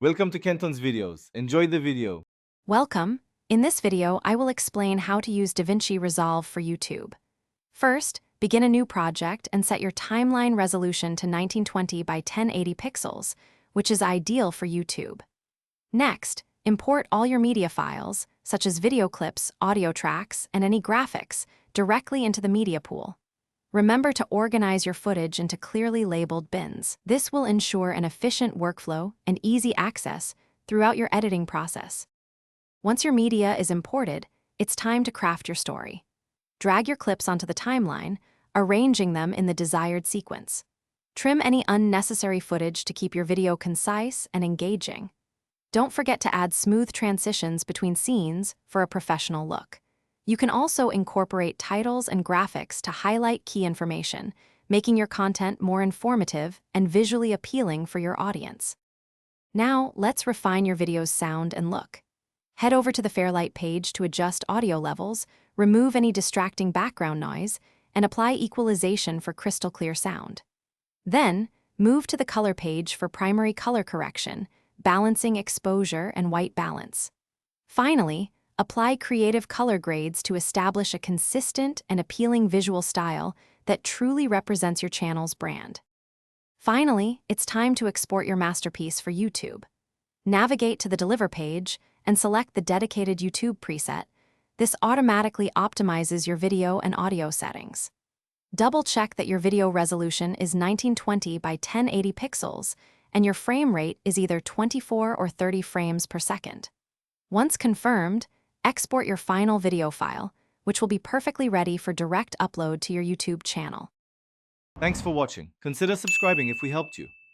Welcome to Kenton's videos. Enjoy the video. Welcome. In this video, I will explain how to use DaVinci Resolve for YouTube. First, begin a new project and set your timeline resolution to 1920 by 1080 pixels, which is ideal for YouTube. Next, import all your media files, such as video clips, audio tracks, and any graphics, directly into the media pool. Remember to organize your footage into clearly labeled bins. This will ensure an efficient workflow and easy access throughout your editing process. Once your media is imported, it's time to craft your story. Drag your clips onto the timeline, arranging them in the desired sequence. Trim any unnecessary footage to keep your video concise and engaging. Don't forget to add smooth transitions between scenes for a professional look. You can also incorporate titles and graphics to highlight key information, making your content more informative and visually appealing for your audience. Now, let's refine your video's sound and look. Head over to the Fairlight page to adjust audio levels, remove any distracting background noise, and apply equalization for crystal clear sound. Then, move to the Color page for primary color correction, balancing exposure and white balance. Finally, apply creative color grades to establish a consistent and appealing visual style that truly represents your channel's brand. Finally, it's time to export your masterpiece for YouTube. Navigate to the Deliver page and select the dedicated YouTube preset. This automatically optimizes your video and audio settings. Double-check that your video resolution is 1920 by 1080 pixels and your frame rate is either 24 or 30 frames per second. Once confirmed, export your final video file, which will be perfectly ready for direct upload to your YouTube channel. Thanks for watching. Consider subscribing if we helped you.